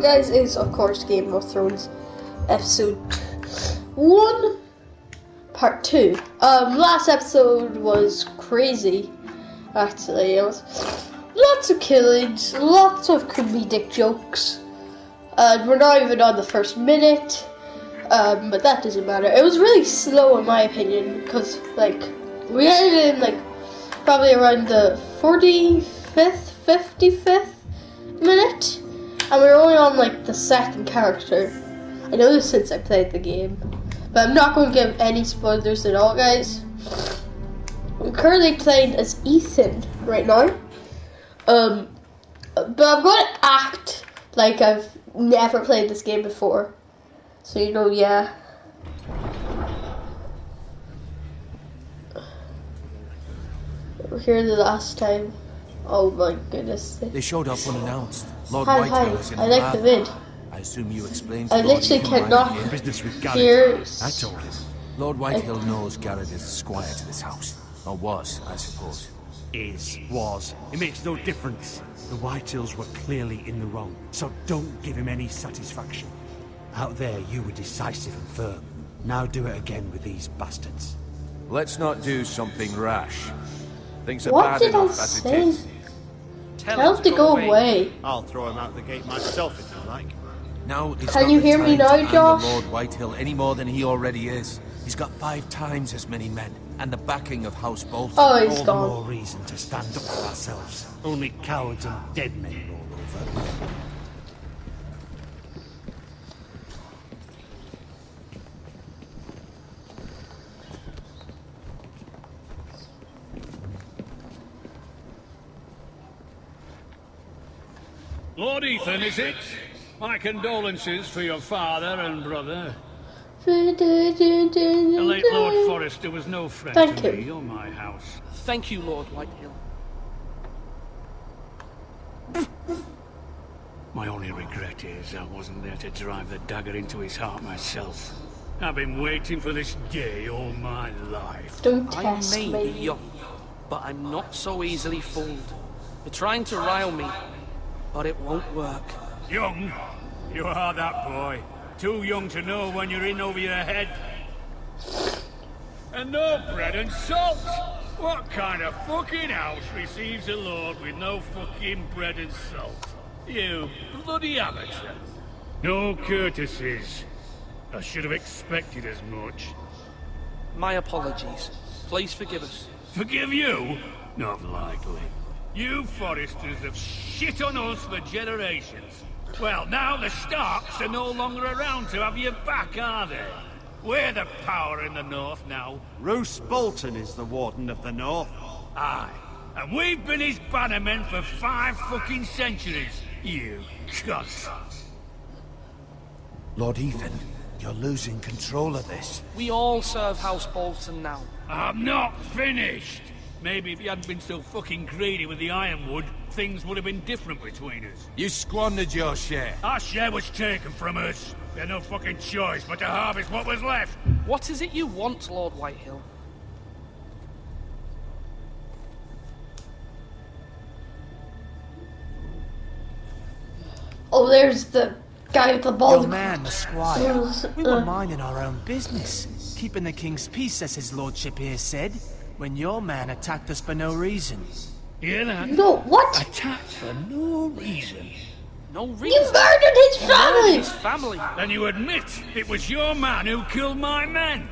episode, guys, is of course Game of Thrones episode 1, part 2. Last episode was crazy. Actually, it was lots of killings, lots of comedic jokes. We're not even on the first minute, but that doesn't matter. It was really slow in my opinion, because like we ended in like probably around the 45th, 55th minute, and we were only on like the second character. I know this since I played the game, but I'm not going to give any spoilers at all, guys. I'm currently playing as Ethan right now, but I'm going to act like I've never played this game before, so you know, yeah. We were here the last time. Oh my goodness. They showed up unannounced. Lord Hi, Whitehill is in I like the vid. I assume you explained to I Lord literally Ethan cannot here. Business with hear. Garrett. I told him. Lord Whitehill knows Garrett is squire to this house. Or was, I suppose. Was. It makes no difference. The Whitehills were clearly in the wrong, so don't give him any satisfaction. Out there, you were decisive and firm. Now do it again with these bastards. Let's not do something rash. Things are What bad did I enough as it say? is. Tell him to go away. I'll throw him out the gate myself if you like. Now is Can not you the hear me time now, to anger Josh? Lord Whitehill any more than he already is. He's got 5 times as many men, and the backing of House Bolton. Oh, he's All the gone. more reason to stand up for ourselves. Only cowards and dead men roll over. Lord Ethan, is it? My condolences for your father and brother. The late Lord Forrester was no friend Thank to you. me or my house. Thank you, Lord Whitehill. My only regret is I wasn't there to drive the dagger into his heart myself. I've been waiting for this day all my life. Don't I test may me. be young, but I'm not so easily fooled. You're trying to rile me, but it won't work. Young? You are that boy. Too young to know when you're in over your head. And no bread and salt! What kind of fucking house receives a lord with no fucking bread and salt? You bloody amateur. No courtesies. I should have expected as much. My apologies. Please forgive us. Forgive you? Not likely. You Foresters have shit on us for generations. Well, now the Starks are no longer around to have your back, are they? We're the power in the north now. Roose Bolton is the Warden of the North. Aye. And we've been his bannermen for 5 fucking centuries. You cunt. Lord Ethan, you're losing control of this. We all serve House Bolton now. I'm not finished. Maybe if you hadn't been so fucking greedy with the ironwood, things would have been different between us. You squandered your share. Our share was taken from us. We had no fucking choice but to harvest what was left. What is it you want, Lord Whitehill? Oh, there's the guy with the ball. Your man, the squire. We were minding our own business, keeping the king's peace, as his lordship here said, when your man attacked us for no reason. Hear that? No, what? Attacked for no reason. No You reason. murdered his You murdered family! his family. Then you admit it was your man who killed my men.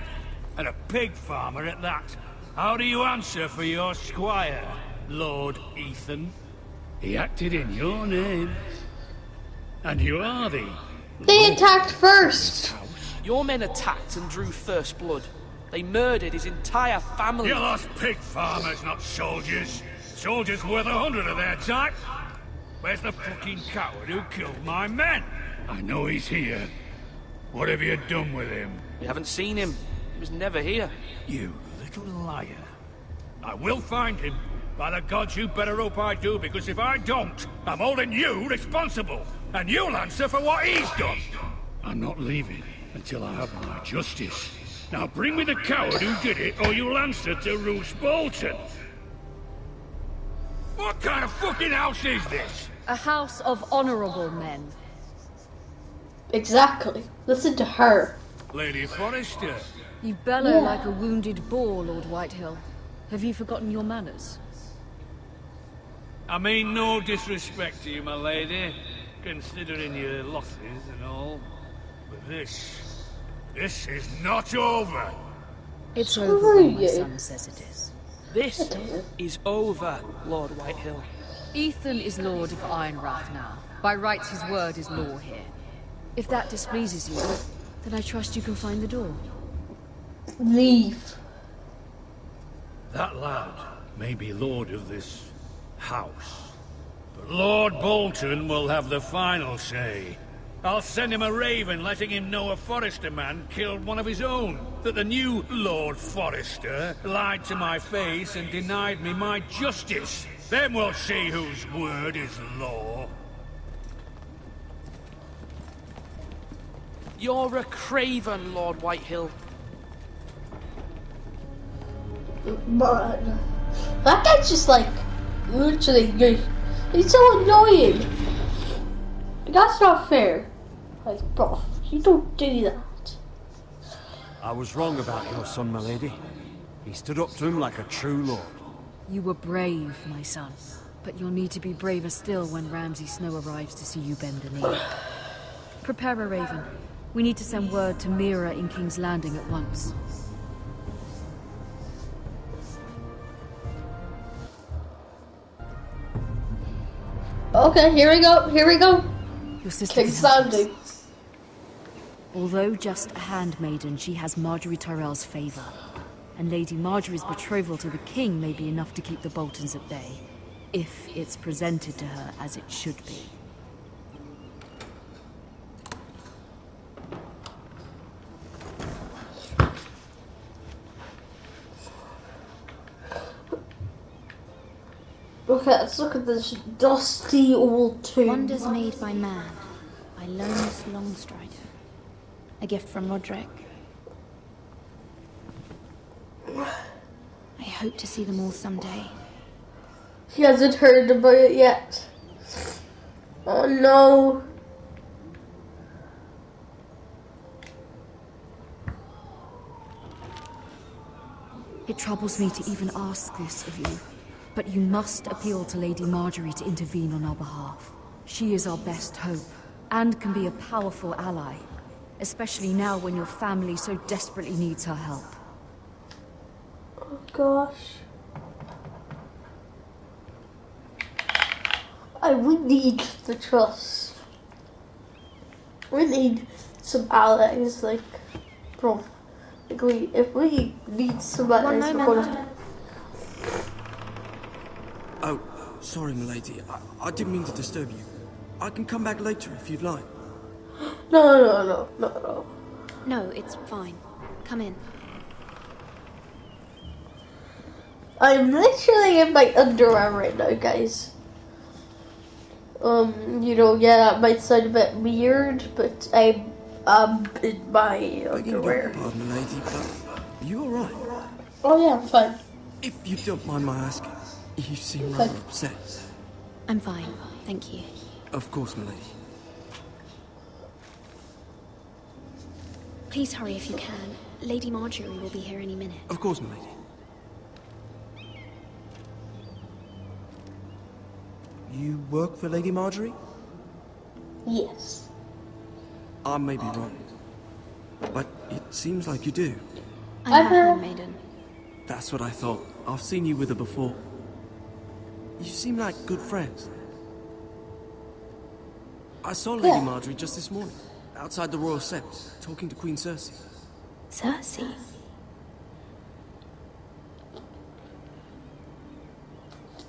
And a pig farmer at that. How do you answer for your squire, Lord Ethan? He acted in your name. And you are the... They attacked first! Your men attacked and drew first blood. They murdered his entire family. You lost pig farmers, not soldiers. Soldiers worth 100 of their type. Where's the fucking coward who killed my men? I know he's here. What have you done with him? We haven't seen him. He was never here. You little liar. I will find him. By the gods, you better hope I do, because if I don't, I'm holding you responsible. And you'll answer for what he's done. I'm not leaving until I have my justice. Now bring me the coward who did it, or you'll answer to Roose Bolton. What kind of fucking house is this? A house of honorable men. Exactly. Listen to her. Lady Forrester. You bellow Yeah. like a wounded boar, Lord Whitehill. Have you forgotten your manners? I mean no disrespect to you, my lady, considering your losses and all. But this is not over. It's Screw over when my you. son says it is. This is over, Lord Whitehill. Ethan is Lord of Ironrath now. By rights, his word is law here. If that displeases you, then I trust you can find the door. Leave. That lad may be lord of this house, but Lord Bolton will have the final say. I'll send him a raven letting him know a Forrester man killed one of his own. That the new Lord Forrester lied to my face and denied me my justice. Then we'll see whose word is law. You're a craven, Lord Whitehill. Man. That guy's just like, literally, he's so annoying. That's not fair. Like, bro, you don't do that. I was wrong about your son, my lady. He stood up to him like a true lord. You were brave, my son. But you'll need to be braver still when Ramsay Snow arrives to see you bend the knee. Prepare a raven. We need to send word to Mira in King's Landing at once. Okay, here we go. Here we go. Your sister King's is helpless. Landing. Although just a handmaiden, she has Marjorie Tyrell's favor. And Lady Marjorie's betrothal to the king may be enough to keep the Boltons at bay, if it's presented to her as it should be. Okay, let's look at this dusty old tomb. Wonders made by man, by Lomas Longstrider. A gift from Roderick. I hope to see them all someday. He hasn't heard about it yet. Oh no. It troubles me to even ask this of you, but you must appeal to Lady Marjorie to intervene on our behalf. She is our best hope, and can be a powerful ally, especially now when your family so desperately needs her help. Oh gosh. We need the trust. We need some allies, like, bro. Like if we need some allies, One we're moment. gonna... Oh, sorry, milady. I didn't mean to disturb you. I can come back later if you'd like. No. No, it's fine. Come in. I'm literally in my underwear right now, guys. You know, yeah, that might sound a bit weird, but I'm in my Begging your underwear. pardon, milady, but you alright? Oh yeah, I'm fine. If you don't mind my asking, you seem rather Fine. upset. I'm fine, thank you. Of course, milady. Please hurry if you can. Lady Marjorie will be here any minute. Of course, milady. You work for Lady Marjorie? Yes. I may be wrong, but it seems like you do. I'm her handmaiden. That's what I thought. I've seen you with her before. You seem like good friends. I saw Lady Yeah. Marjorie just this morning, outside the Royal Sept, talking to Queen Cersei. Cersei?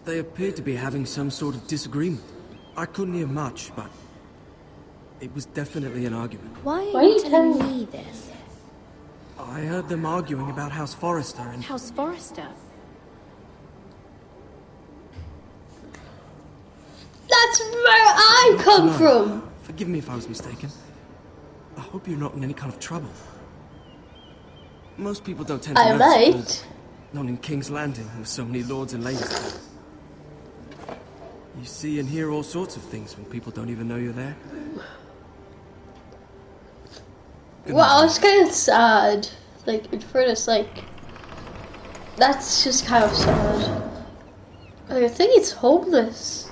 They appeared to be having some sort of disagreement. I couldn't hear much, but it was definitely an argument. Why Why are you you telling telling- me this? I heard them arguing about House Forrester and... House Forrester? That's where I come No, from. Forgive me if I was mistaken. I hope you're not in any kind of trouble. Most people don't tend to I notice it, might. not in King's Landing with so many lords and ladies. You see and hear all sorts of things when people don't even know you're there. Well, it's kind of sad. Like, at first, like, that's just kind of sad. Like, I think it's homeless.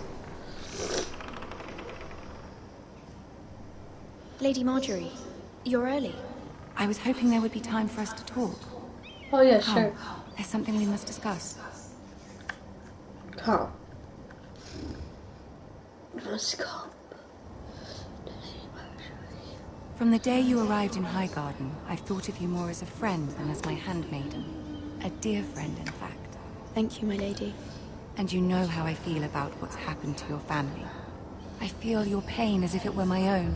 Lady Marjorie, you're early. I was hoping there would be time for us to talk. Oh yeah, Come. sure. There's something we must discuss. Come. Let's come. From the day you arrived in Highgarden, I've thought of you more as a friend than as my handmaiden. A dear friend, in fact. Thank you, my lady. And you know how I feel about what's happened to your family. I feel your pain as if it were my own.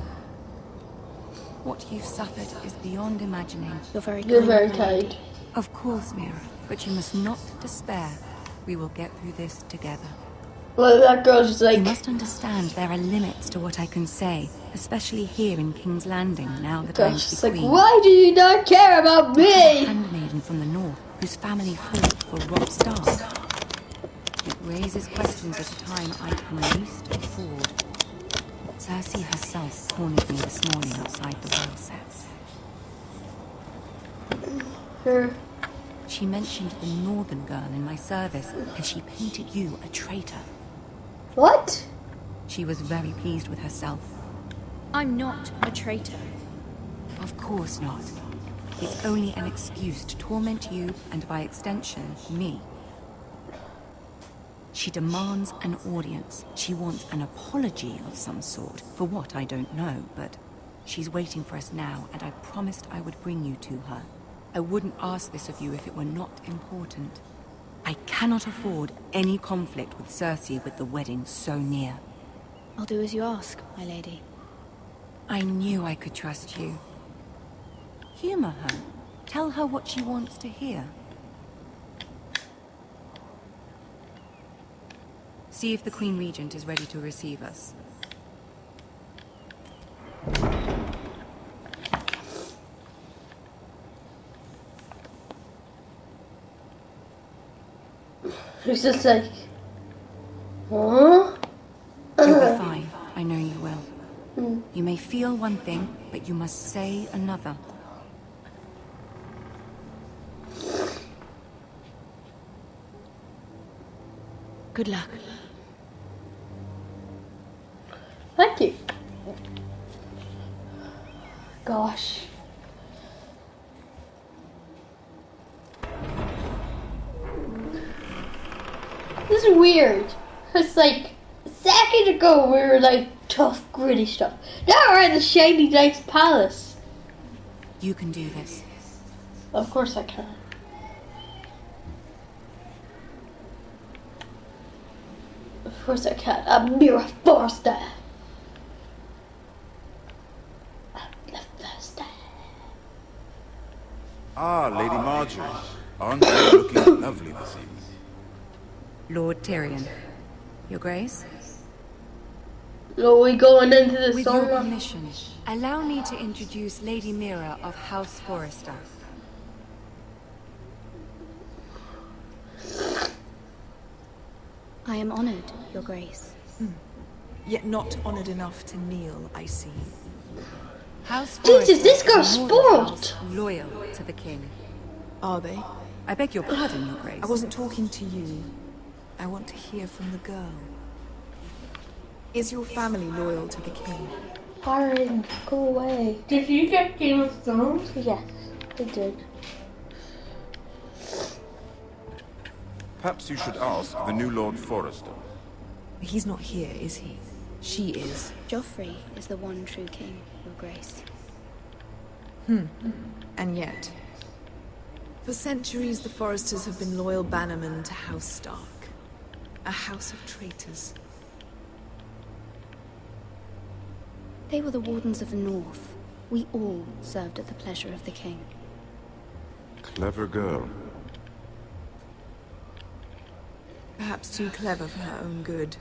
What you've suffered is beyond imagining. You're very kind. You're very kind. Of course, Mira, but you must not despair. We will get through this together. Well, that girl's just like... You must understand there are limits to what I can say, especially here in King's Landing, now that I'm Gosh, the like, queen. why do you not care about me? A handmaiden from the north, whose family fought for Robb Stark. It raises questions at a time I can least afford. Cersei herself cornered me this morning outside the well sets. Sure. She mentioned the northern girl in my service, and she painted you a traitor. What? She was very pleased with herself. I'm not a traitor. Of course not. It's only an excuse to torment you, and by extension, me. She demands an audience. She wants an apology of some sort. For what, I don't know, but she's waiting for us now, and I promised I would bring you to her. I wouldn't ask this of you if it were not important. I cannot afford any conflict with Cersei with the wedding so near. I'll do as you ask, my lady. I knew I could trust you. Humor her. Tell her what she wants to hear. See if the Queen Regent is ready to receive us. It's just like... Huh? You'll be fine. I know you will. You may feel one thing, but you must say another. Good luck. Thank you. Gosh. This is weird. It's like a second ago we were like tough, gritty stuff. Now we're at the shiny nice palace. You can do this. Of course I can. Of course I can. I'm Mira Forrester. Ah, Lady Marjorie. Aren't you looking lovely this evening? Lord Tyrion. Your Grace? Are we going into the With your summer? permission, allow me to introduce Lady Mira of House Forrester. I am honored, Your Grace. Yet not honored enough to kneel, I see. House Jesus, this Forrester girl's is a northern house spoiled. loyal to the king. Are they? I beg your pardon, Your Grace. I wasn't talking to you. I want to hear from the girl. Is your family loyal to the king? Aaron, go away. Did you get Game of Thrones? Yes, I did. Perhaps you should ask the new Lord Forrester. He's not here, is he? She is. Joffrey is the one true king, Your Grace. And yet, for centuries the Forresters have been loyal bannermen to House Stark. A house of traitors. They were the Wardens of the North. We all served at the pleasure of the king. Clever girl. Perhaps too clever for her own good.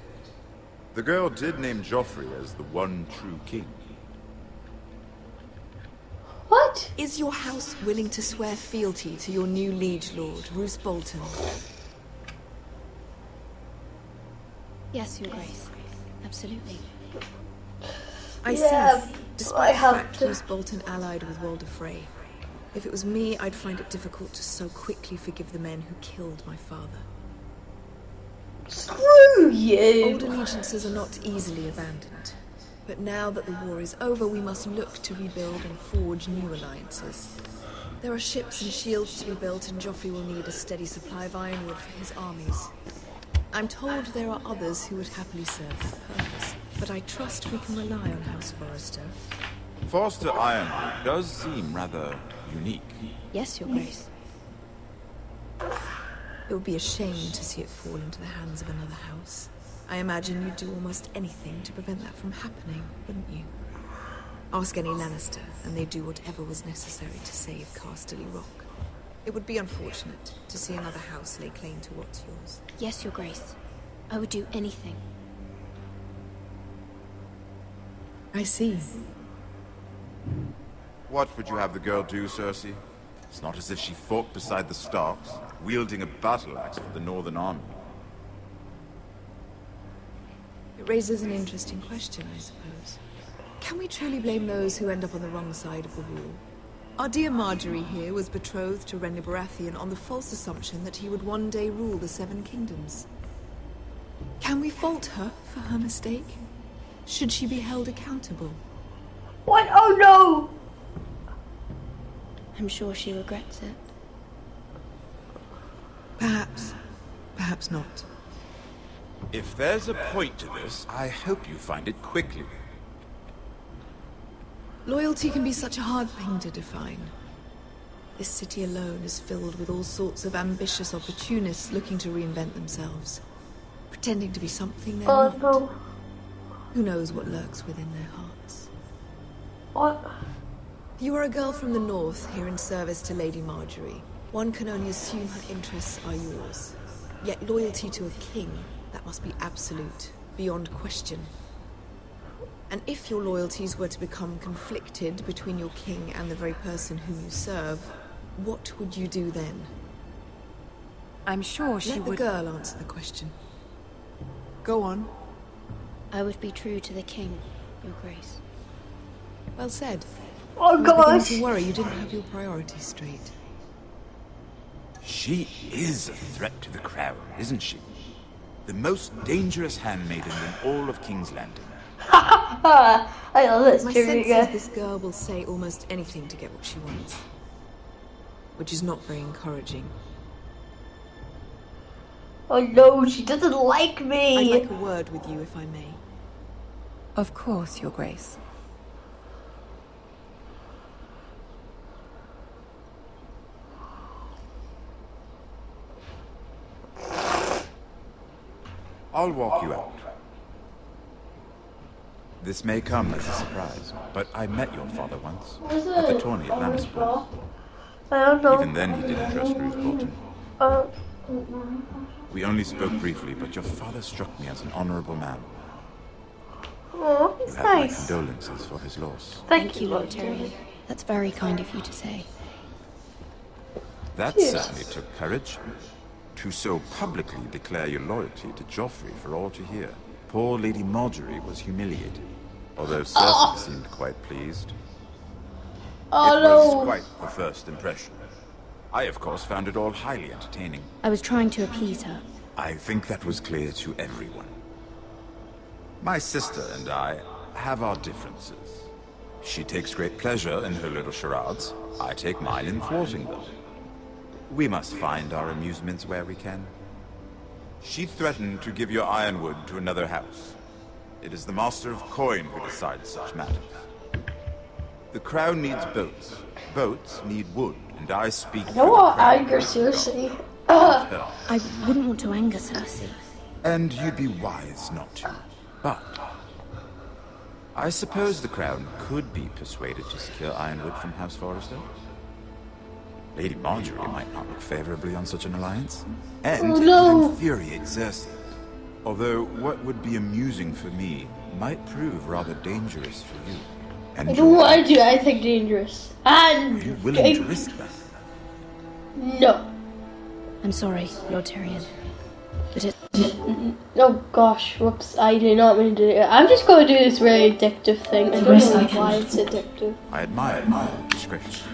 The girl did name Joffrey as the one true king. What? Is your house willing to swear fealty to your new liege lord, Roose Bolton? Yes, Your Grace. Absolutely. I Yeah. see. Despite the fact Roose Bolton allied with Walder Frey, if it was me, I'd find it difficult to so quickly forgive the men who killed my father. Screw you! Old allegiances are not easily abandoned. But now that the war is over, we must look to rebuild and forge new alliances. There are ships and shields to be built, and Joffrey will need a steady supply of ironwood for his armies. I'm told there are others who would happily serve that purpose, but I trust we can rely on House Forrester. Forrester ironwood does seem rather unique. Yes, Your Grace. It would be a shame to see it fall into the hands of another house. I imagine you'd do almost anything to prevent that from happening, wouldn't you? Ask any Lannister, and they'd do whatever was necessary to save Casterly Rock. It would be unfortunate to see another house lay claim to what's yours. Yes, Your Grace. I would do anything. I see. What would you have the girl do, Cersei? It's not as if she fought beside the Starks, wielding a battle axe for the Northern Army. It raises an interesting question, I suppose. Can we truly blame those who end up on the wrong side of the wall? Our dear Marjorie here was betrothed to Renly Baratheon on the false assumption that he would one day rule the Seven Kingdoms. Can we fault her for her mistake? Should she be held accountable? What? Oh no! I'm sure she regrets it. Perhaps. Perhaps not. If there's a point to this, I hope you find it quickly. Loyalty can be such a hard thing to define. This city alone is filled with all sorts of ambitious opportunists looking to reinvent themselves. Pretending to be something they're not. No. Who knows what lurks within their hearts? What? You are a girl from the north, here in service to Lady Marjorie. One can only assume her interests are yours. Yet loyalty to a king, that must be absolute, beyond question. And if your loyalties were to become conflicted between your king and the very person whom you serve, what would you do then? I'm sure she would... Let the girl answer the question. Go on. I would be true to the king, Your Grace. Well said. Oh I was gosh! beginning to worry you didn't have your priorities straight. She is a threat to the crown, isn't she? The most dangerous handmaiden in all of King's Landing. I love this My trivia. sense is this girl will say almost anything to get what she wants. Which is not very encouraging. Oh no, she doesn't like me! I'd like a word with you, if I may. Of course, Your Grace. I'll walk you out. This may come as a surprise, but I met your father once, at the tourney at Lannisport. I don't know. Even then he didn't trust Roose Bolton. We only spoke briefly, but your father struck me as an honorable man. Oh, You he's have my nice. condolences for his loss. Thank you, Lord Tyrion. That's very kind of you to say. That Cheers. certainly took courage. To so publicly declare your loyalty to Joffrey for all to hear. Poor Lady Marjorie was humiliated, although Cersei seemed quite pleased. Oh It no! was quite the first impression. I, of course, found it all highly entertaining. I was trying to appease her. I think that was clear to everyone. My sister and I have our differences. She takes great pleasure in her little charades. I take mine in thwarting them. We must find our amusements where we can. She threatened to give your ironwood to another house. It is the Master of Coin who decides such matters. The crown needs boats. Boats need wood, and I speak for I don't the want crown. anger Cersei. Not her. I wouldn't want to anger Cersei. And you'd be wise not to. But I suppose the crown could be persuaded to secure ironwood from House Forrester. Lady Marjorie might not look favorably on such an alliance. And it would infuriate Cersei. Although what would be amusing for me might prove rather dangerous for you. And I don't want to do anything dangerous. And are you willing to risk that? no. I'm sorry, Lord Tyrion. But it's Oh gosh, whoops, I do not mean to do it. I'm just going to do this really addictive thing. I don't know why it's addictive. I admire my discretion.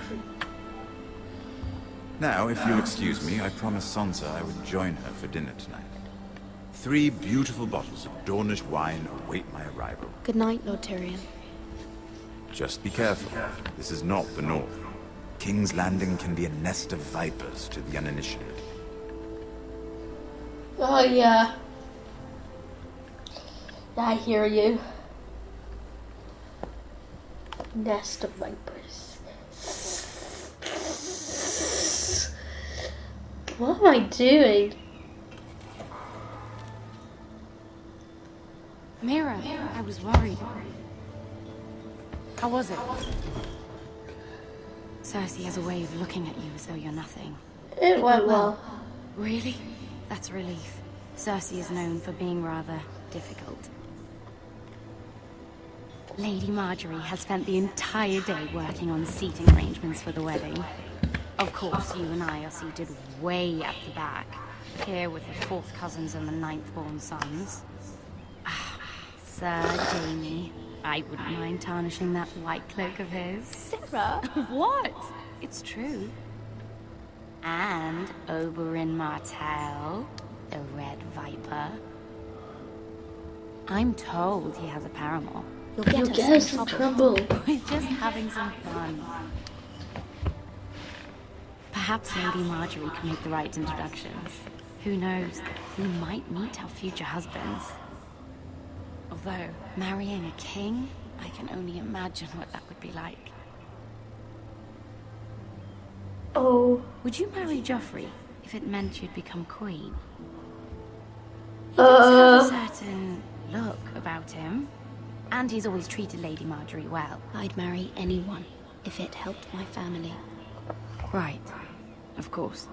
Now, if you'll excuse me, I promised Sansa I would join her for dinner tonight. 3 beautiful bottles of Dornish wine await my arrival. Good night, Lord Tyrion. Just be careful. This is not the North. King's Landing can be a nest of vipers to the uninitiated. Oh yeah. I hear you. Nest of vipers. What am I doing? Mira, I was worried. How was it? Cersei has a way of looking at you as though you're nothing. It went well. Really? That's a relief. Cersei is known for being rather difficult. Lady Marjorie has spent the entire day working on seating arrangements for the wedding. Of course, you and I are seated way at the back, here with the 4th cousins and the 9th-born sons. Sir Jaime, I wouldn't mind tarnishing that white cloak of his. Sarah? What? It's true. And Oberyn Martell, the Red Viper. I'm told he has a paramour. You'll get us in trouble. We're just having some fun. Perhaps Lady Marjorie can make the right introductions. Who knows? We might meet our future husbands. Although, marrying a king, I can only imagine what that would be like. Oh. Would you marry Joffrey if it meant you'd become queen? He does have a certain look about him. And he's always treated Lady Marjorie well. I'd marry anyone if it helped my family. Right. Of course.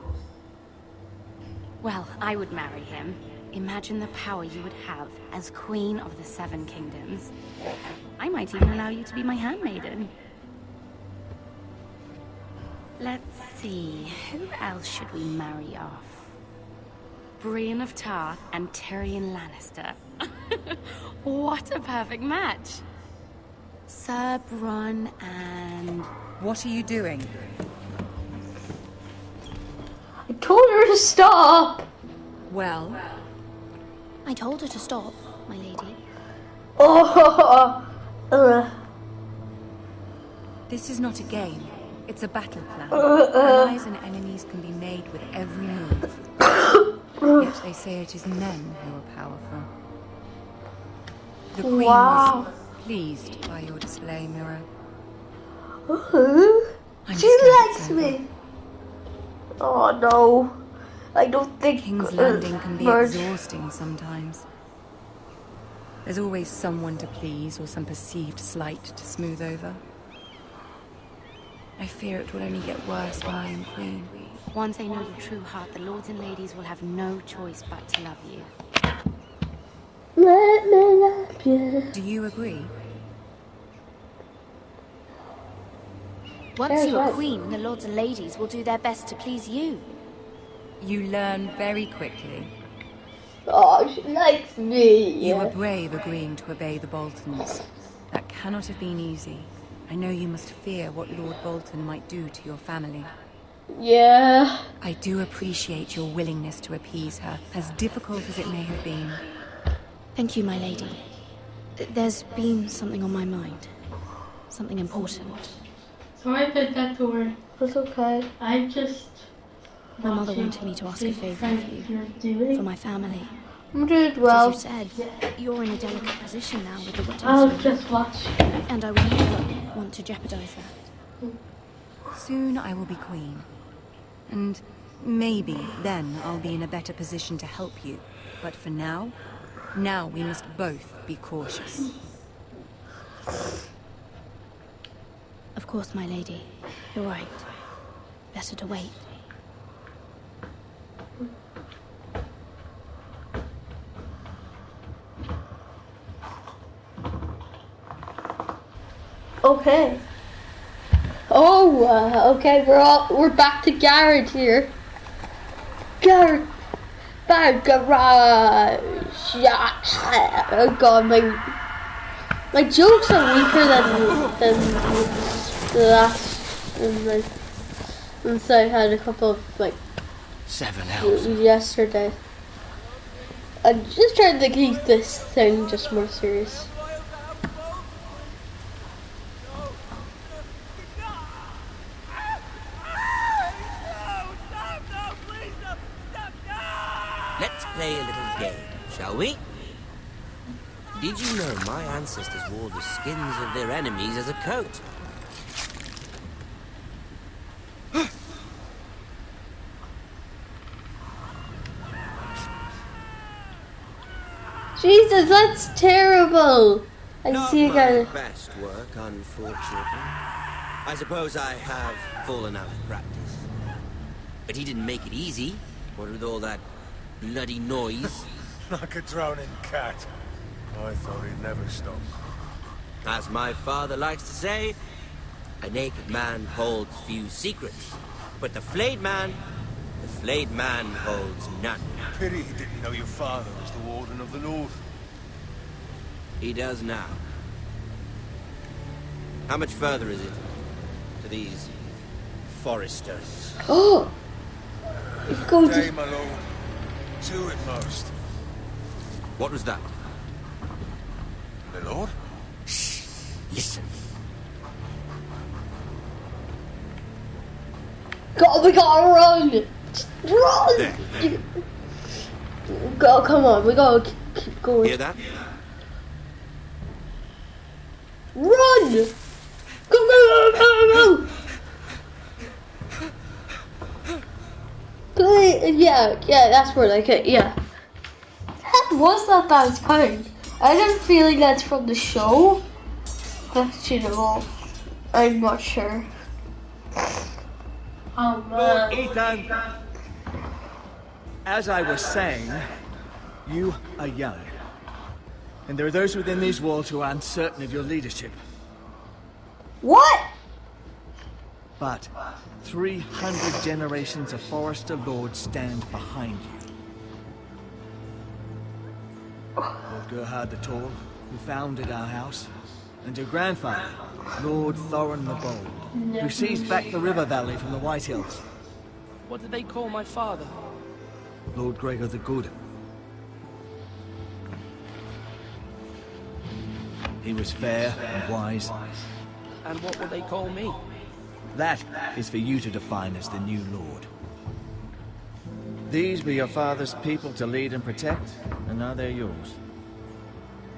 Well, I would marry him. Imagine the power you would have as Queen of the 7 Kingdoms. I might even allow you to be my handmaiden. Let's see, who else should we marry off? Brienne of Tarth and Tyrion Lannister. What a perfect match! Sir Bronn and... What are you doing? I told her to stop! Well... I told her to stop, my lady. Oh! This is not a game. It's a battle plan. Allies and enemies can be made with every move. Yet they say it is men who are powerful. The Queen was pleased by your display, Mira. She likes me. Oh no. I don't think King's Landing can be exhausting sometimes. There's always someone to please or some perceived slight to smooth over. I fear it will only get worse when I am queen. Once they know your true heart, the lords and ladies will have no choice but to love you. Let me love you. Do you agree? Once you are queen, the lords and ladies will do their best to please you. You learn very quickly. Oh, she likes me. You were brave agreeing to obey the Boltons. That cannot have been easy. I know you must fear what Lord Bolton might do to your family. Yeah. I do appreciate your willingness to appease her, as difficult as it may have been. Thank you, my lady. There's been something on my mind. Something important. Sorry about that, Tori. It's okay. I just... My mother wanted me to ask a favor of you. For my family. I'm doing well. As you said, you're in a delicate position now with the wedding. I'll just watch. And I would never want to jeopardize that. Soon I will be queen. And maybe then I'll be in a better position to help you. But for now we must both be cautious. Of course, my lady. You're right. Better to wait. Okay. Oh, okay. We're back to Garrett here. Garrett, bad garage. Yeah. Oh god, my jokes are weaker than the last. Since I had a couple of like 7 elves. yesterday. I'm just trying to keep this thing just more serious. Let's play a little game, shall we? Did you know my ancestors wore the skins of their enemies as a coat? Jesus, that's terrible! I see you guys. Best work, unfortunately. I suppose I have fallen out of practice. But he didn't make it easy, what with all that bloody noise. Like a drowning cat. I thought he'd never stop. As my father likes to say, a naked man holds few secrets. But the flayed man holds none. Pity he didn't know your father was the Warden of the North. He does now. How much further is it to these foresters? Oh! It's going Day, to... my lord. 2 at most. What was that? My lord? Shh! Listen. God, we gotta run! Run! Go, come on, we gotta keep going. Hear that? Run! Go, go, go, go, go! Yeah, that's where they could, yeah. That was not that was coming. I have a feeling that's from the show. Questionable. I'm not sure. Oh man. Lord Ethan, as I was saying, you are young. And there are those within these walls who are uncertain of your leadership. What? But 300 generations of Forester Lords stand behind you. Lord Gerhard the Tall, who founded our house, and your grandfather, Lord Thorin the Bold, who seized back the river valley from the White Hills. What did they call my father? Lord Gregor the Good. He was fair and wise. And what would they call me? That is for you to define as the new lord. These were your father's people to lead and protect, and now they're yours.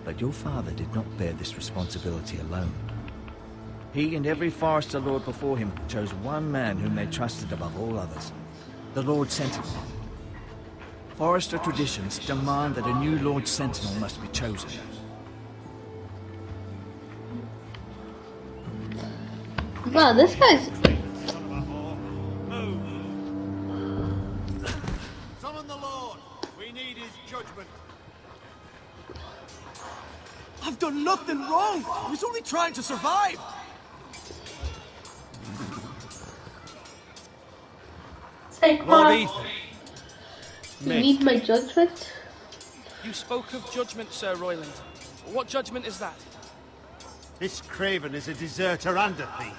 But your father did not bear this responsibility alone. He and every Forester Lord before him chose one man whom they trusted above all others, the Lord Sentinel. Forester traditions demand that a new Lord Sentinel must be chosen. Wow, this guy's... Summon the Lord. We need his judgment. I've done nothing wrong. I was only trying to survive. Take Lord my... Ethan. You need my judgment? You spoke of judgment, Sir Royland. What judgment is that? This craven is a deserter and a thief.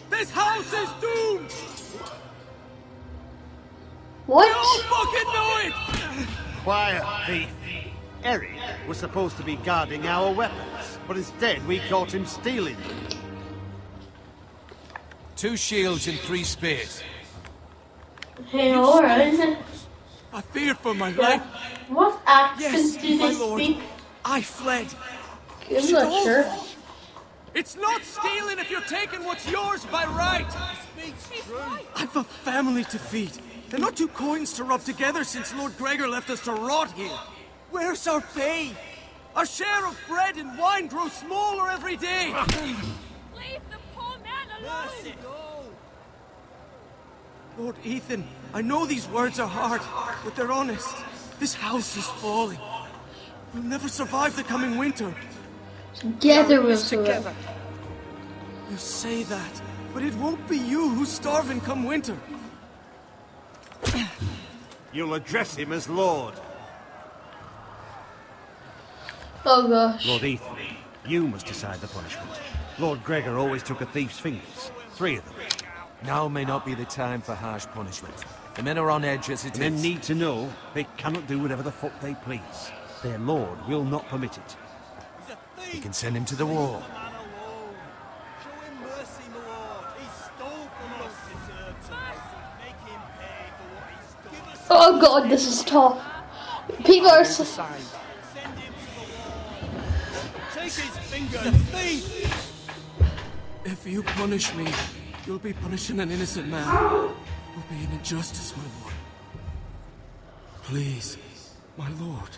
This house is doomed! What? We all fucking know it! Quiet, thief. Eric was supposed to be guarding our weapons, but instead we caught him stealing them. 2 shields and 3 spears. Hey, alright. I feared for my life. What accent Yes, do my they lord. speak? I fled. I'm not sure. It's not stealing if you're taking what's yours by right. I've a family to feed. And not 2 coins to rub together since Lord Gregor left us to rot here. Where's our pay? Our share of bread and wine grows smaller every day. Leave the poor man alone! Lord Ethan, I know these words are hard, but they're honest. This house is falling. We'll never survive the coming winter. Together we'll survive. Together. You say that, but it won't be you who's starving come winter. You'll address him as Lord. Oh gosh. Lord Ethan, you must decide the punishment. Lord Gregor always took a thief's fingers. 3 of them. Now may not be the time for harsh punishment. The men are on edge as it is. Men need to know they cannot do whatever the fuck they please. Their lord will not permit it. We can send him to the wall. Oh god, this is tough. People are so... Take his fingers, thief! If you punish me, you'll be punishing an innocent man. It will be an injustice, my lord. Please, my lord.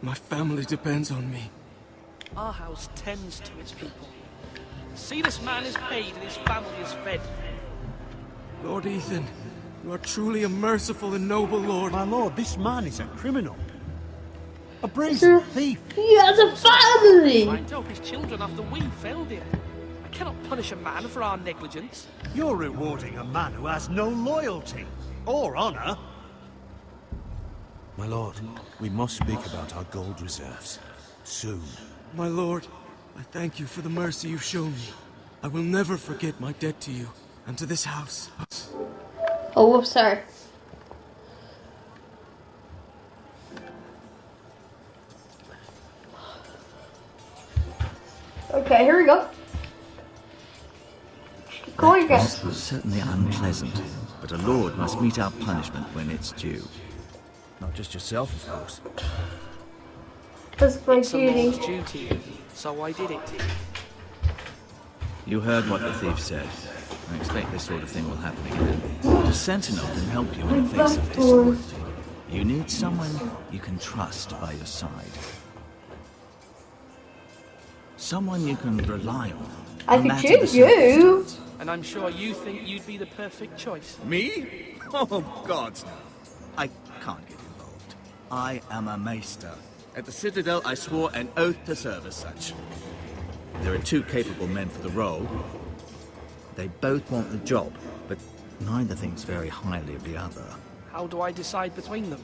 My family depends on me. Our house tends to its people. See, this man is paid and his family is fed. Lord Ethan, you are truly a merciful and noble lord. My lord, this man is a criminal. A brazen thief. He has a family. Trying to help his children after we failed him. I cannot punish a man for our negligence. You're rewarding a man who has no loyalty or honor. My lord, we must speak about our gold reserves. Soon. My lord, I thank you for the mercy you've shown me. I will never forget my debt to you and to this house. Oh, whoops, sorry. Okay, here we go. That cost was certainly unpleasant, but a lord must mete out punishment when it's due. Not just yourself, of course. That's my It's a lord's duty. duty, so I did it. You heard what the thief said. I expect this sort of thing will happen again. The sentinel can help you in the face of disloyalty. You need someone you can trust by your side. Someone you can rely on. I no could matter choose the you. circumstance. And I'm sure you think you'd be the perfect choice. Me? Oh, gods no. I can't get involved. I am a maester. At the Citadel, I swore an oath to serve as such. There are 2 capable men for the role. They both want the job, but neither thinks very highly of the other. How do I decide between them?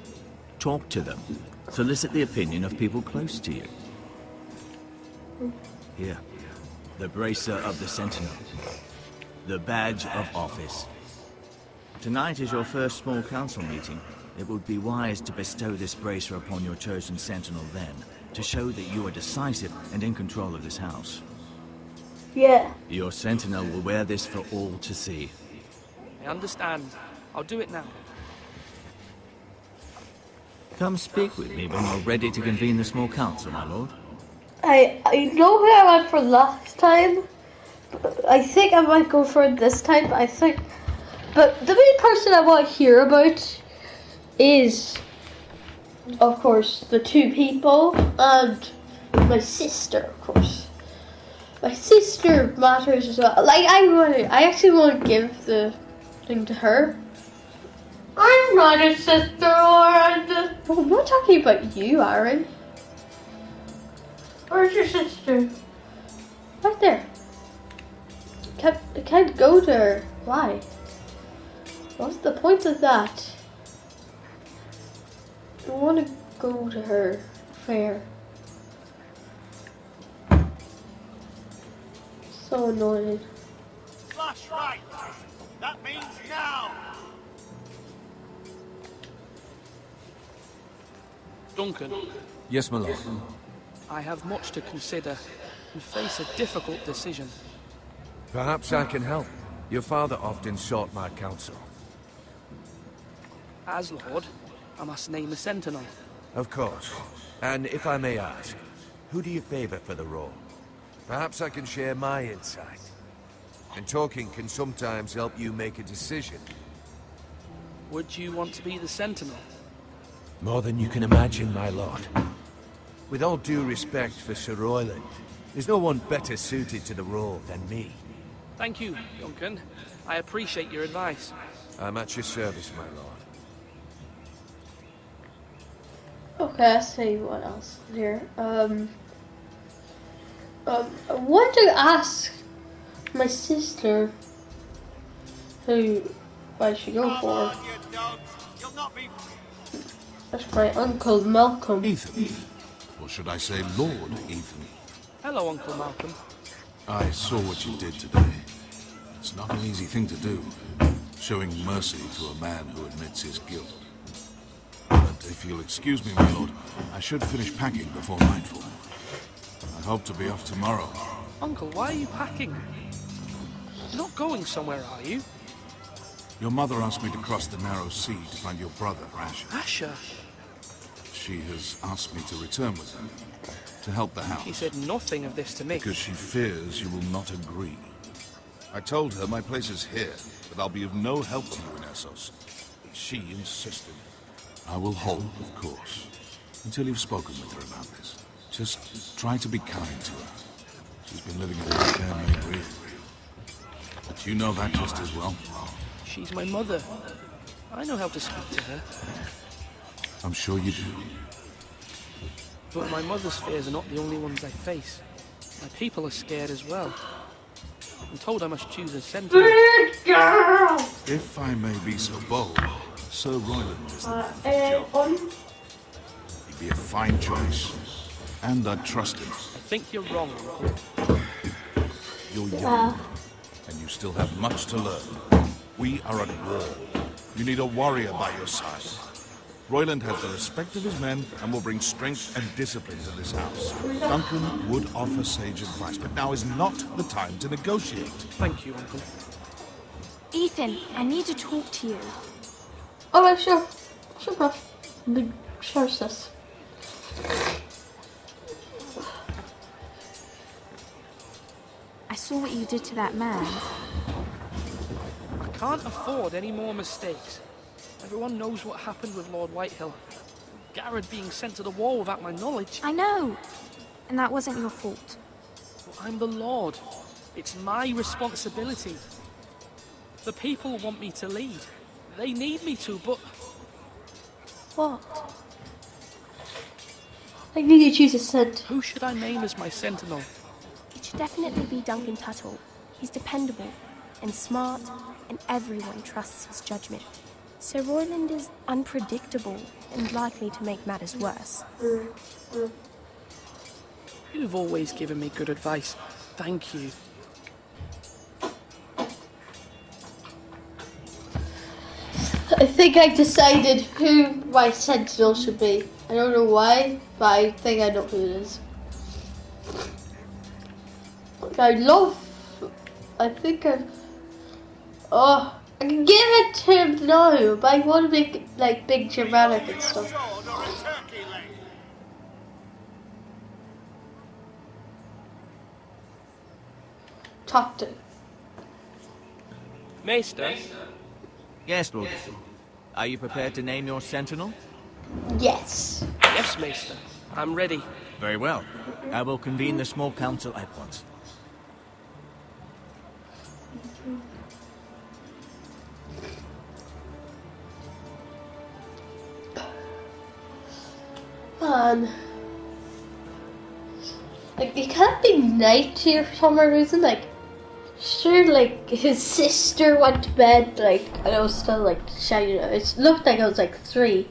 Talk to them. Solicit the opinion of people close to you. Here. The bracer of the Sentinel. The badge of office. Tonight is your first small council meeting. It would be wise to bestow this bracer upon your chosen Sentinel then, to show that you are decisive and in control of this house. Yeah. Your Sentinel will wear this for all to see. I understand. I'll do it now. Come speak with me when you're ready to convene the small council, my lord. I know who I went for last time. I think I might go for it this time. But the main person I want to hear about is, of course, the 2 people and my sister, of course. My sister matters as well. Like I actually want to give the thing to her. I'm not a sister, Lauren. Oh, I'm not talking about you, Aaron. Where's your sister? Right there. I can't go to her. Why? What's the point of that? I want to go to her. Fair. So annoying. Flash right. That means now. Duncan. Yes, my lord. I have much to consider and face a difficult decision. Perhaps I can help. Your father often sought my counsel. As Lord, I must name a sentinel. Of course. And if I may ask, who do you favor for the role? Perhaps I can share my insight. And talking can sometimes help you make a decision. Would you want to be the sentinel? More than you can imagine, my lord. With all due respect for Sir Royland, there's no one better suited to the role than me. Thank you, Duncan. I appreciate your advice. I'm at your service, my lord. Okay, I'll see what else is here. I want to ask my sister who I should go for. not be... That's my Uncle Malcolm. Ethan. Or should I say Lord Ethan? Hello, Uncle Malcolm. I saw what you did today. It's not an easy thing to do, showing mercy to a man who admits his guilt. But if you'll excuse me, my lord, I should finish packing before nightfall. I hope to be off tomorrow. Uncle, why are you packing? You're not going somewhere, are you? Your mother asked me to cross the narrow sea to find your brother, Asher. Asher? She has asked me to return with her, to help the house. She said nothing of this to me. Because she fears you will not agree. I told her my place is here, that I'll be of no help to you in Essos. She insisted. I will hold, of course, until you've spoken with her about this. Just try to be kind to her. She's been living in a care-made reef. But you know that just as well. She's my mother. I know how to speak to her. I'm sure you do. But my mother's fears are not the only ones I face. My people are scared as well. I'm told I must choose a sentinel. If I may be so bold, Sir Royland is the job. He'd be a fine choice, and I'd trust him. I think you're wrong, Uncle. You're young, and you still have much to learn. We are at war. You need a warrior by your side. Royland has the respect of his men and will bring strength and discipline to this house. Duncan would offer sage advice, but now is not the time to negotiate. Thank you, Uncle. Ethan, I need to talk to you. Alright, sure. Sure, bro. Big sure, sis. I saw what you did to that man. I can't afford any more mistakes. Everyone knows what happened with Lord Whitehill. Garrett being sent to the war without my knowledge. I know. And that wasn't your fault. Well, I'm the Lord. It's my responsibility. The people want me to lead. They need me to, but... What? I need to choose a scent. Who should I name as my sentinel? It should definitely be Duncan Tuttle. He's dependable and smart, and everyone trusts his judgment. Sir Royland is unpredictable and likely to make matters worse. You've always given me good advice. Thank you. I think I decided who my sentinel should be. I don't know why, but I think I know who it is. I think oh, I can give it to him now, but I want to make like big dramatic and stuff. Talk to him. Maester? Yes, Lord. Are you prepared to name your sentinel? Yes. Yes, Maester. I'm ready. Very well. I will convene the small council at once. Man. Like, it can't be night here for some reason. Like, sure, like, his sister went to bed, like, and it was still, like, shining. It looked like it was, like, 3.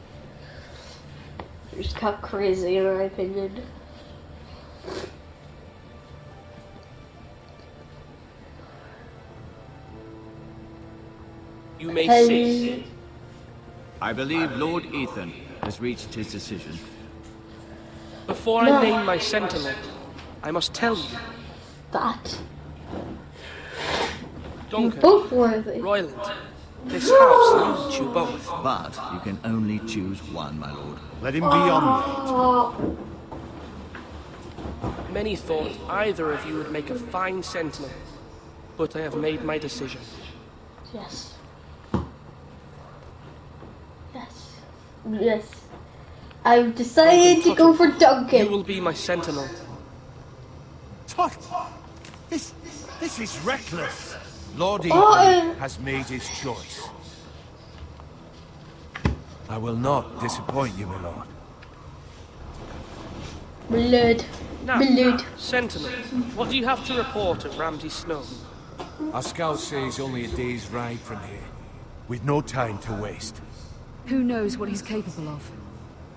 It just got crazy, in my opinion. You may see. I believe Lord Ethan has reached his decision. Before I name my sentinel, I must tell you. That. Duncan, both worthy. Royland, this house needs you both. But you can only choose one, my lord. Let him be on. Many thought either of you would make a fine sentinel, but I have made my decision. Yes. Yes. Yes. I've decided to go for Duncan. You will be my sentinel. Tut! This is reckless. Lord Ethan has made his choice. I will not disappoint you, my lord. Blood. Now, Blood. sentinel, what do you have to report of Ramsay Snow? Our scout says only a day's ride from here, with no time to waste. Who knows what he's capable of?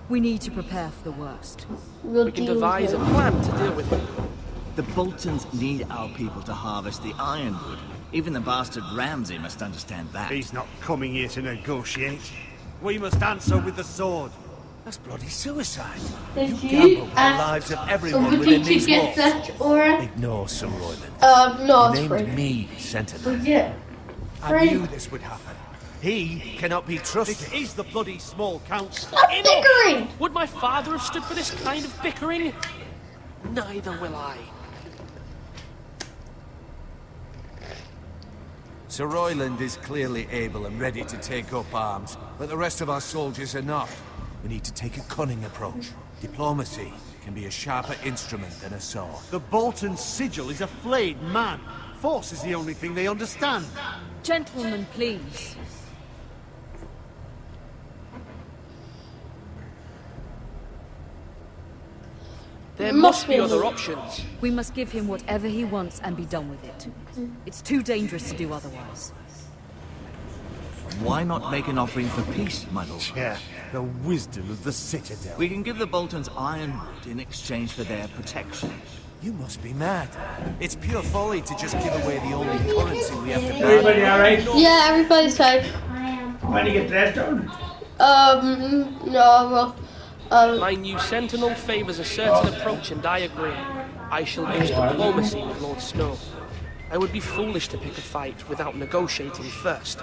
We need to prepare for the worst. We can devise a plan to deal with him. The Boltons need our people to harvest the ironwood. Even the bastard Ramsay must understand that. He's not coming here to negotiate. We must answer with the sword. That's bloody suicide. Did You you gamble with the ask lives of everyone somebody within to these get walls. that aura? Ignore Sir Royland. No, He it's named free. me Sentinel. Yeah. I knew this would happen. He cannot be trusted. This is the bloody small council. Stop bickering! Would my father have stood for this kind of bickering? Neither will I. Sir Royland is clearly able and ready to take up arms, but the rest of our soldiers are not. We need to take a cunning approach. Diplomacy can be a sharper instrument than a sword. The Bolton sigil is a flayed man. Force is the only thing they understand. Gentlemen, please. There must be other options. We must give him whatever he wants and be done with it. It's too dangerous to do otherwise. Why not make an offering for peace, my lord? Yeah, the wisdom of the Citadel. We can give the Boltons ironwood in exchange for their protection. You must be mad. It's pure folly to just give away the only currency we have to buy. Everybody alright? Yeah, everybody's fine. Want to get dressed on? No, well, My new sentinel favours a certain approach, and I agree. I shall use diplomacy with Lord Snow. I would be foolish to pick a fight without negotiating first.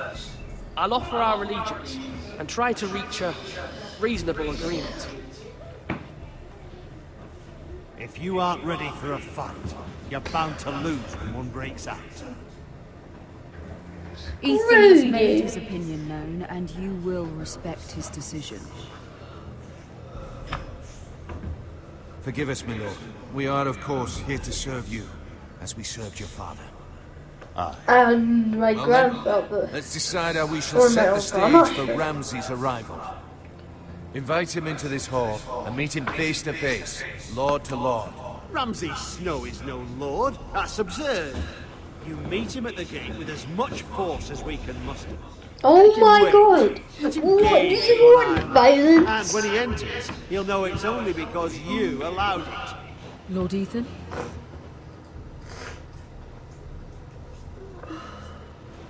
I'll offer our allegiance and try to reach a reasonable agreement. If you aren't ready for a fight, you're bound to lose when one breaks out. Ethan has made his opinion known, and you will respect his decision. Forgive us, my lord. We are, of course, here to serve you, as we served your father. and my Well, grandfather. Let's decide how we shall Or set my the stage grandma. for Ramsay's arrival. Invite him into this hall and meet him face to face, lord to lord. Ramsay Snow is no lord. That's absurd. You meet him at the gate with as much force as we can muster. Oh Make him my wait. god! Let him What? gaze This is one what eye. violence. And when he enters, he'll know it's only because you allowed it. Lord Ethan?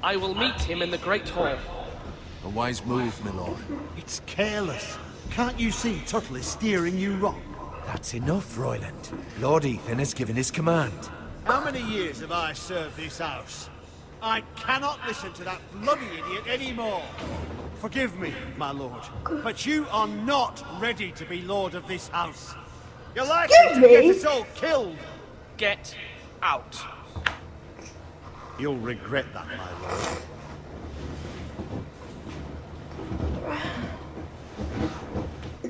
I will meet him in the Great Hall. A wise move, my lord. It's careless. Can't you see Tuttle is steering you wrong? That's enough, Royland. Lord Ethan has given his command. How many years have I served this house? I cannot listen to that bloody idiot anymore. Forgive me, my lord, but you are not ready to be lord of this house. You're likely to get us all killed. Get out. You'll regret that, my lord.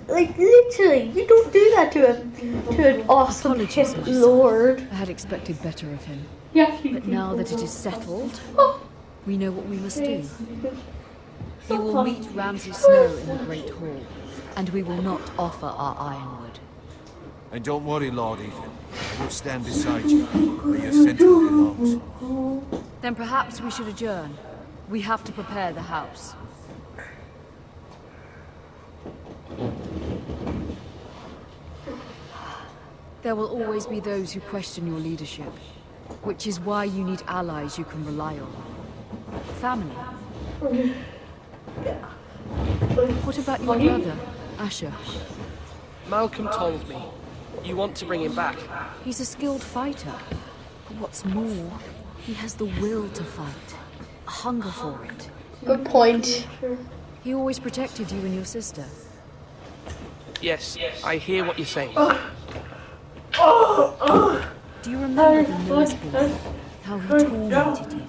Like, literally, you don't do that to an awesome lord. I had expected better of him. Yeah, but now that it is settled, we know what we must do. We will meet Ramsay Snow in the Great Hall, and we will not offer our ironwood. And don't worry, Lord Ethan. I will stand beside you, where your sentinel belongs. Then perhaps we should adjourn. We have to prepare the house. There will always be those who question your leadership, which is why you need allies you can rely on. Family. What about your brother, Asher? Malcolm told me. You want to bring him back. He's a skilled fighter. But what's more, he has the will to fight. A hunger for it. Good point. He always protected you and your sister. Yes, I hear what you're saying. Do you remember the Miller's boy? How he tormented you?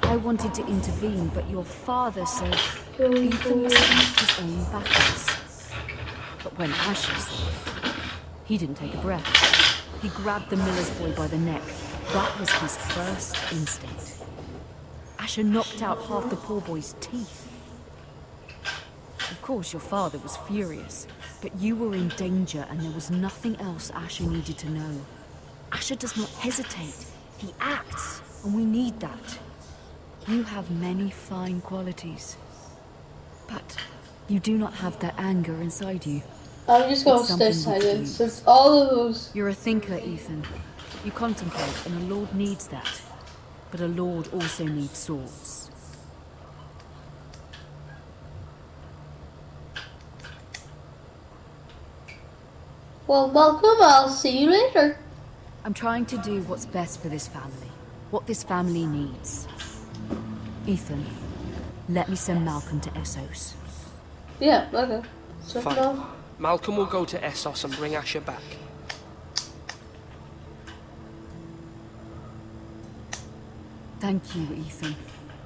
I wanted to intervene, but your father said Ethan must fight his own battles. But when Asher saw it, he didn't take a breath. He grabbed the Miller's boy by the neck. That was his first instinct. Asher knocked out half the poor boy's teeth. Of course, your father was furious, but you were in danger and there was nothing else Asher needed to know. Asher does not hesitate. He acts, and we need that. You have many fine qualities. But you do not have that anger inside you. I'm just going It's to stay something we could silent use. since all of those. You're a thinker, Ethan. You contemplate, and a lord needs that. But a lord also needs swords. Well, Malcolm, I'll see you later. I'm trying to do what's best for this family. What this family needs. Ethan, let me send Malcolm to Essos. Yeah, okay. So Fine. now, Malcolm will go to Essos and bring Asher back. Thank you, Ethan.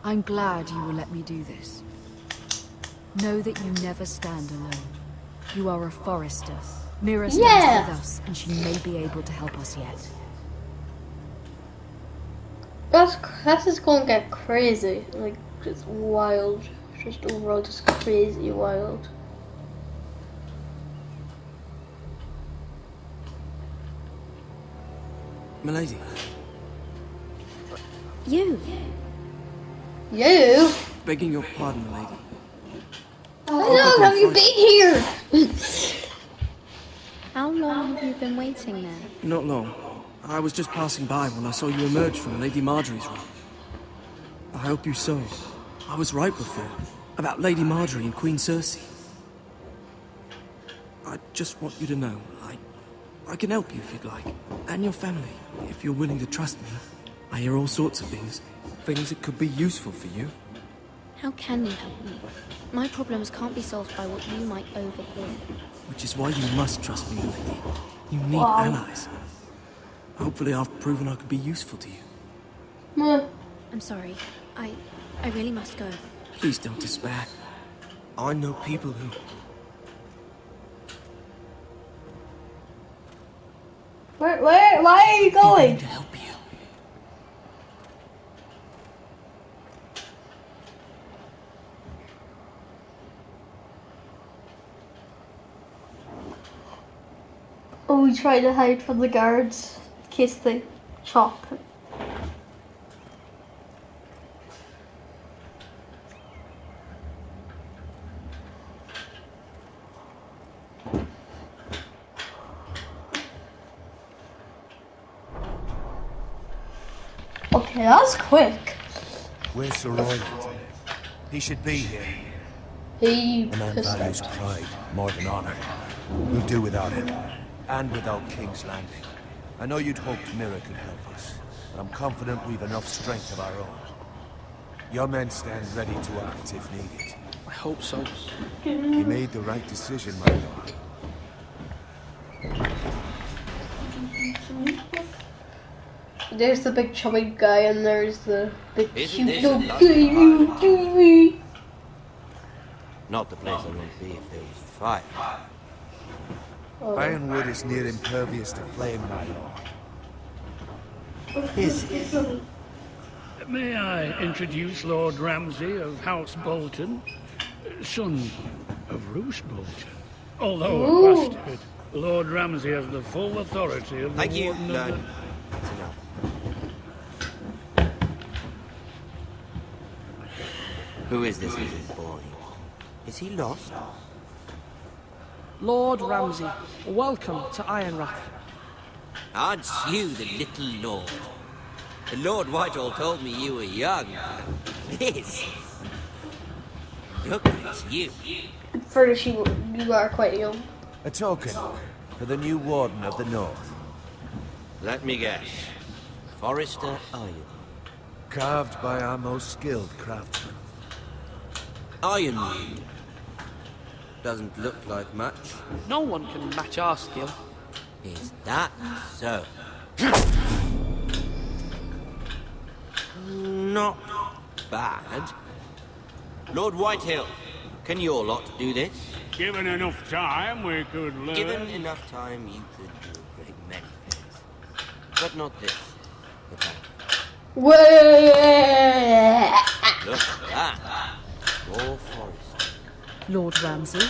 I'm glad you will let me do this. Know that you never stand alone. You are a Forrester. Mira stands with us, and she may be able to help us yet. That's just going to get crazy. Like, just wild. Just overall, just crazy wild. Milady. You? You? Begging your pardon, milady. How long have you been here? How long have you been waiting there? Not long. I was just passing by when I saw you emerge from Lady Marjorie's room. I hope you saw. I was right before. About Lady Marjorie and Queen Cersei. I just want you to know, I can help you if you'd like. And your family, if you're willing to trust me. I hear all sorts of things. Things that could be useful for you. How can you help me? My problems can't be solved by what you might overhear. Which is why you must trust me, lady. You need allies. Hopefully I've proven I could be useful to you. I'm sorry. I really must go. Please don't despair. I know people who... Why are you going? To help you. Oh, we try to hide from the guards in case they chop him. Okay, that's quick. Where's Sir Roland? He should be here. He A man values pride more than honor. We'll do without him. And without King's Landing. I know you'd hoped Mira could help us, but I'm confident we've enough strength of our own. Your men stand ready to act if needed. I hope so. You made the right decision, my lord. There's the big chubby guy, and there's the big Isn't cute this little a baby. Not the place I want to be if there was a fire. Ironwood is near impervious to flame, my lord. Is it? May I introduce Lord Ramsay of House Bolton, son of Roose Bolton. Although a bastard, Lord Ramsay has the full authority of the Warden of the... Who is this little boy? Is he lost? Lord Ramsay, welcome to Ironrath. Aren't you the little lord? The Lord Whitehall told me you were young. This. Look, it's you. First, you are quite young. A token for the new Warden of the North. Let me guess. Forrester Iron. Carved by our most skilled craftsmen. Ironwood. Doesn't look like much. No one can match our skill. Is that so? Not bad. Lord Whitehill, can your lot do this? Given enough time, we could learn... Given enough time, you could do a great many things. But not this. Wait. Look at that. More forest. Lord Ramsay?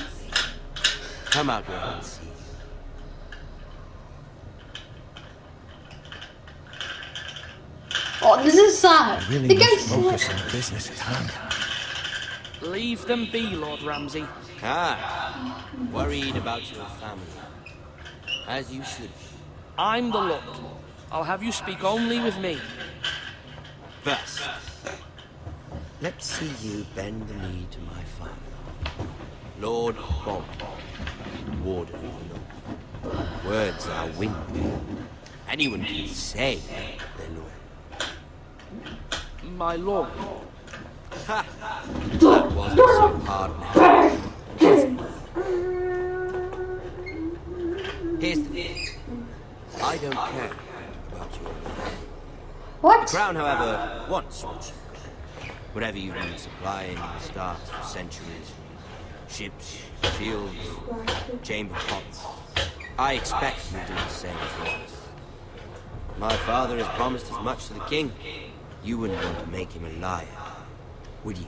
Come out here and see. Oh, this is sad. I really must focus on the business at hand. Leave them be, Lord Ramsay. Ah, worried about your family. As you should. I'm the Lord. I'll have you speak only with me. First, let's see you bend the knee to my father, Lord Bob, Warden of the North. Words are wind. Anyone can say they're loyal. My lord. Ha! That wasn't so hard now. Here's the thing. I don't care about your life. What? The crown, however, wants what you've got. Whatever you've been supplying in the stars for centuries. Ships, shields, chamber pots. I expect you to do the same for us. My father has promised as much to the king. You wouldn't want to make him a liar, would you?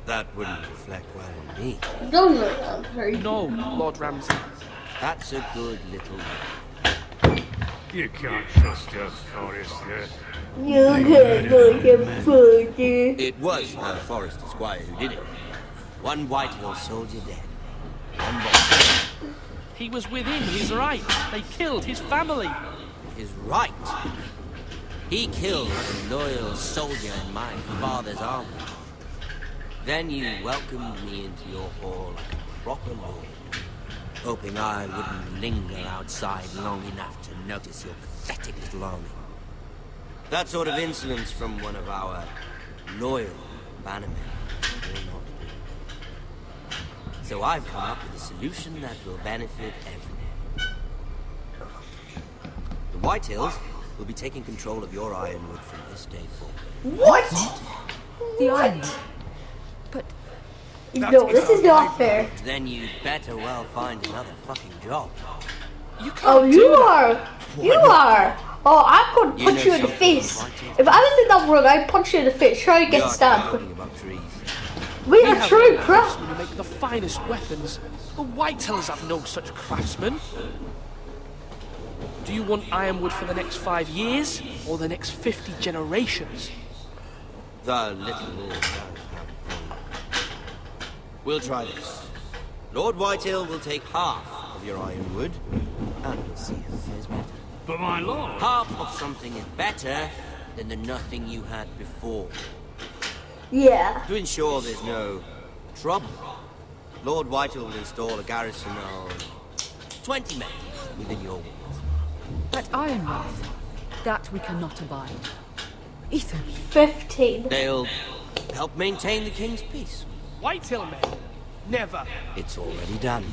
That wouldn't reflect well on me. No, Lord Ramsay. That's a good little boy. You can't trust us, Forrester. It was her Forrester Squire who did it. One Whitehill soldier dead. One boy. He was within his right. They killed his family. His right? He killed a loyal soldier in my father's army. Then you welcomed me into your hall like a proper lord, hoping I wouldn't linger outside long enough to notice your pathetic little army. That sort of insolence from one of our loyal bannermen will not do. So I've come up with a solution that will benefit everyone. The Whitehills will be taking control of your ironwood from this day forward. What? The ironwood? But... No, this is not fair. Then you'd better well find another fucking job. You can't Oh, you are! You are! Oh, I'm going to punch you in the face. If I did that wrong, I'd punch you in the face. Try to get stabbed. We are true craftsmen who make the finest weapons. The Whitehills have no such craftsmen. Do you want ironwood for the next 5 years, or the next 50 generations? The little Lord does have a plan. We'll try this. Lord Whitehill will take half of your ironwood, and we'll see who fares better. But my lord... Half of something is better than the nothing you had before. Yeah. To ensure there's no trouble, Lord Whitehill will install a garrison of 20 men within your walls. At Ironwood, that we cannot abide. Ethan. 15. They'll help maintain the king's peace. Whitehill men? Never. It's already done.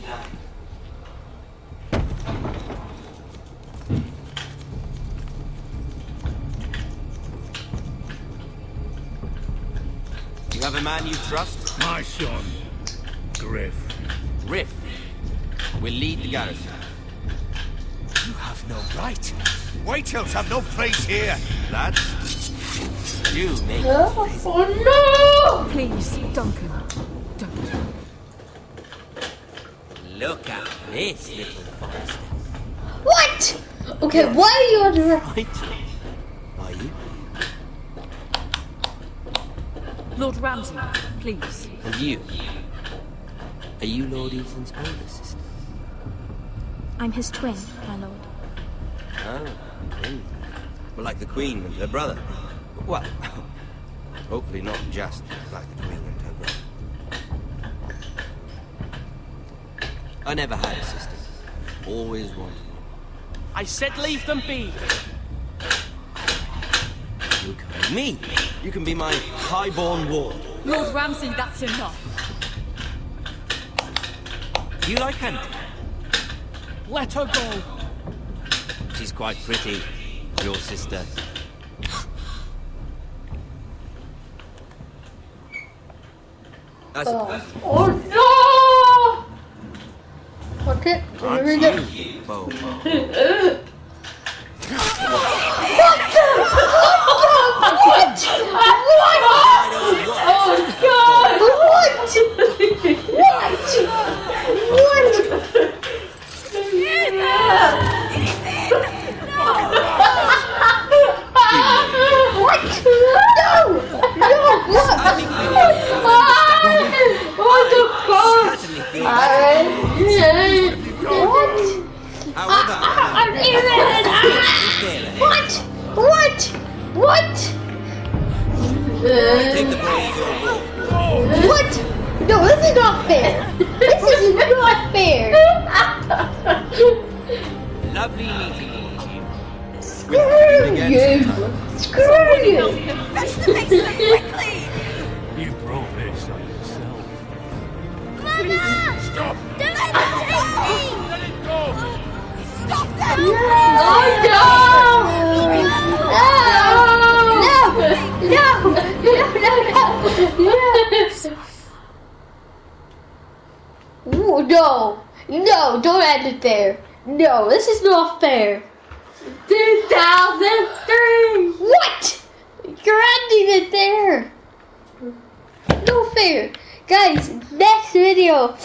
You have a man you trust? My son, Griff. Griff will lead the garrison. You have no right. Whitehills have no place here, lads. You make Oh no! Please, Duncan, don't. Look at this little Forrester. What? Okay, why are you under... Are you? Lord Ramsay, please. And you? Are you Lord Ethan's older sister? I'm his twin, my lord. Oh, twin. Well, like the Queen and her brother. Well, hopefully not just like the Queen and her brother. I never had a sister. Always wanted one. I said leave them be. You come with me. You can be my highborn ward. Lord Ramsay, that's enough. Do you like hunting? Let her go. She's quite pretty, your sister. I suppose. Oh no! Okay, here we go. What Oh god! What? What? No! No! What? What? Take the brave What? No, this is not fair. This is not fair. Lovely meeting you. Screw you. Screw you. Fetch the mason quickly! You brought this on yourself. Mother! Stop! Don't let them take me! Let it go! Stop them! Oh no! No, don't end it there. No, this is not fair. 2003! What? You're ending it there. No fair. Guys, next video,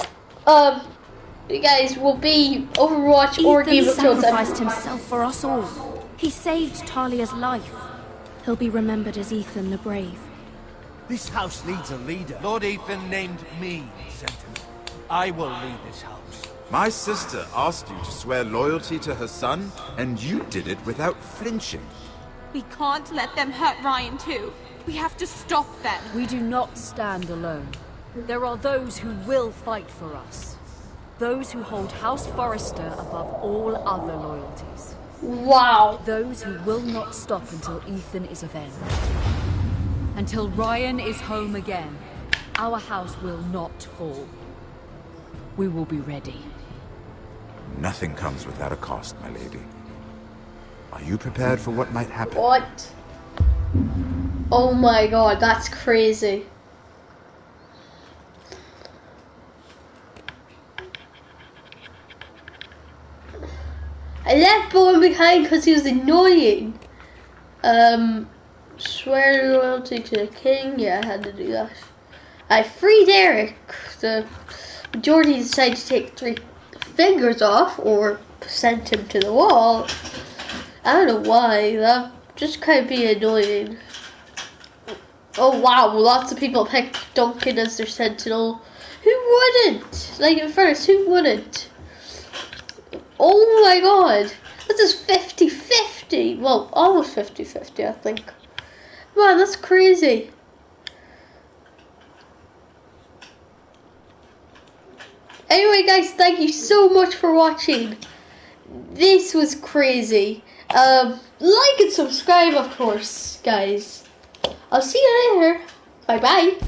you guys will be Overwatch or Game of Thrones. Ethan sacrificed himself for us all. He saved Talia's life. He'll be remembered as Ethan the Brave. This house needs a leader. Lord Ethan named me Sentinel. I will lead this house. My sister asked you to swear loyalty to her son, and you did it without flinching. We can't let them hurt Ryan too. We have to stop them. We do not stand alone. There are those who will fight for us. Those who hold House Forrester above all other loyalties. Wow. Those who will not stop until Ethan is avenged. Until Ryan is home again, our house will not fall. We will be ready. Nothing comes without a cost, my lady. Are you prepared for what might happen? What? Oh my god, that's crazy. I left Bowen behind because he was annoying. Swear loyalty to the king. Yeah, I had to do that. I freed Eric. The majority decided to take 3 fingers off or sent him to the wall. I don't know why. That just kind of be annoying. Oh wow, lots of people picked Duncan as their sentinel. Who wouldn't? Like at first, who wouldn't? Oh my god. This is 50-50. Well, almost 50-50, I think. Man, that's crazy. Anyway, guys, thank you so much for watching. This was crazy. Like and subscribe, of course, guys. I'll see you later. Bye-bye.